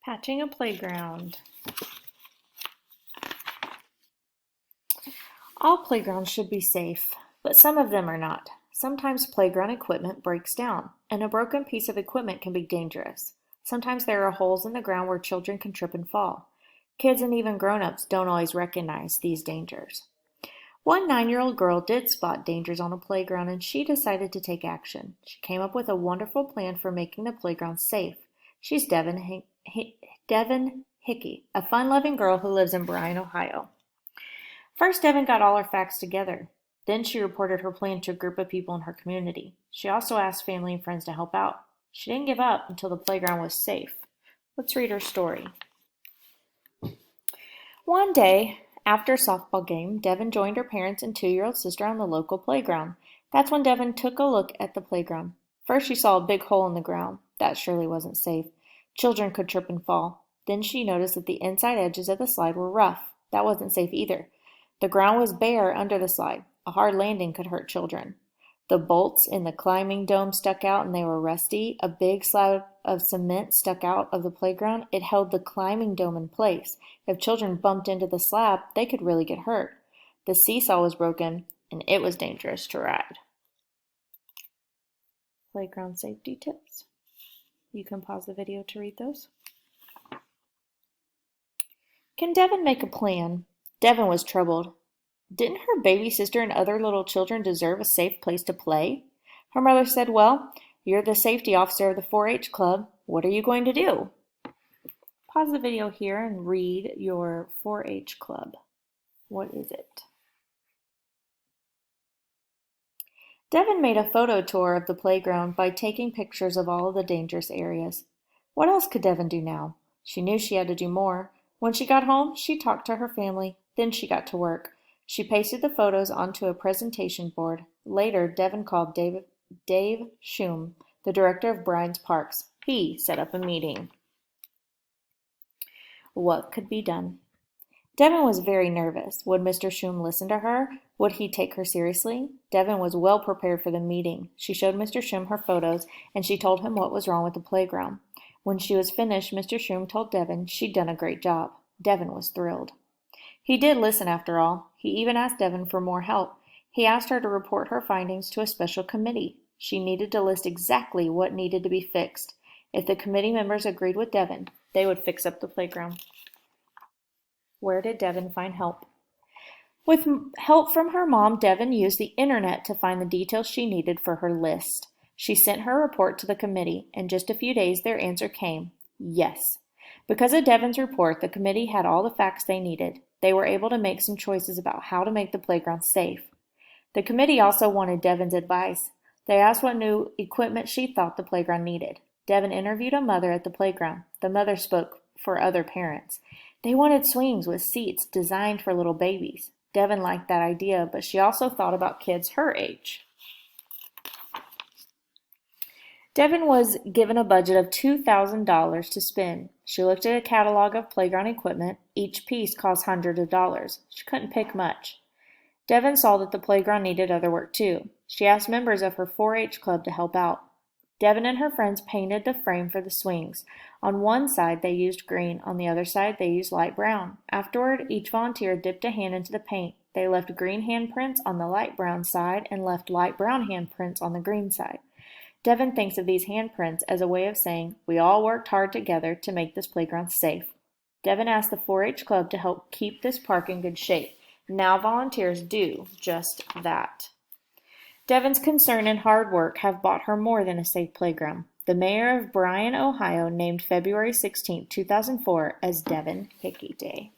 Patching a playground. All playgrounds should be safe, but some of them are not. Sometimes playground equipment breaks down, and a broken piece of equipment can be dangerous. Sometimes there are holes in the ground where children can trip and fall. Kids and even grown-ups don't always recognize these dangers. One 9-year-old girl did spot dangers on a playground, and she decided to take action. She came up with a wonderful plan for making the playground safe. She's Devin Hickey, a fun-loving girl who lives in Bryan, Ohio. First, Devin got all her facts together. Then she reported her plan to a group of people in her community. She also asked family and friends to help out. She didn't give up until the playground was safe. Let's read her story. One day, after a softball game, Devin joined her parents and 2-year-old sister on the local playground. That's when Devin took a look at the playground. First, she saw a big hole in the ground. That surely wasn't safe. Children could trip and fall. Then she noticed that the inside edges of the slide were rough. That wasn't safe either. The ground was bare under the slide. A hard landing could hurt children. The bolts in the climbing dome stuck out and they were rusty. A big slab of cement stuck out of the playground. It held the climbing dome in place. If children bumped into the slab, they could really get hurt. The seesaw was broken and it was dangerous to ride. Playground safety tips. You can pause the video to read those. Can Devin make a plan? Devin was troubled. Didn't her baby sister and other little children deserve a safe place to play? Her mother said, "Well, you're the safety officer of the 4-H club. What are you going to do?" Pause the video here and read your 4-H club. What is it? Devin made a photo tour of the playground by taking pictures of all of the dangerous areas. What else could Devin do now? She knew she had to do more. When she got home, she talked to her family. Then she got to work. She pasted the photos onto a presentation board. Later, Devin called Dave Schum, the director of Bryan's Parks. He set up a meeting. What could be done? Devin was very nervous. Would Mr. Schum listen to her? Would he take her seriously? Devin was well prepared for the meeting. She showed Mr. Schum her photos, and she told him what was wrong with the playground. When she was finished, Mr. Schum told Devin she'd done a great job. Devin was thrilled. He did listen after all. He even asked Devin for more help. He asked her to report her findings to a special committee. She needed to list exactly what needed to be fixed. If the committee members agreed with Devin, they would fix up the playground. Where did Devin find help? With help from her mom, Devin used the internet to find the details she needed for her list. She sent her report to the committee. In just a few days, their answer came: yes. Because of Devin's report, the committee had all the facts they needed. They were able to make some choices about how to make the playground safe. The committee also wanted Devin's advice. They asked what new equipment she thought the playground needed. Devin interviewed a mother at the playground. The mother spoke for other parents. They wanted swings with seats designed for little babies. Devin liked that idea, but she also thought about kids her age. Devin was given a budget of $2,000 to spend. She looked at a catalog of playground equipment. Each piece cost hundreds of dollars. She couldn't pick much. Devin saw that the playground needed other work too. She asked members of her 4-H club to help out. Devin and her friends painted the frame for the swings. On one side, they used green. On the other side, they used light brown. Afterward, each volunteer dipped a hand into the paint. They left green handprints on the light brown side and left light brown handprints on the green side. Devin thinks of these handprints as a way of saying, we all worked hard together to make this playground safe. Devin asked the 4-H club to help keep this park in good shape. Now volunteers do just that. Devin's concern and hard work have bought her more than a safe playground. The mayor of Bryan, Ohio named February 16, 2004 as Devin Hickey Day.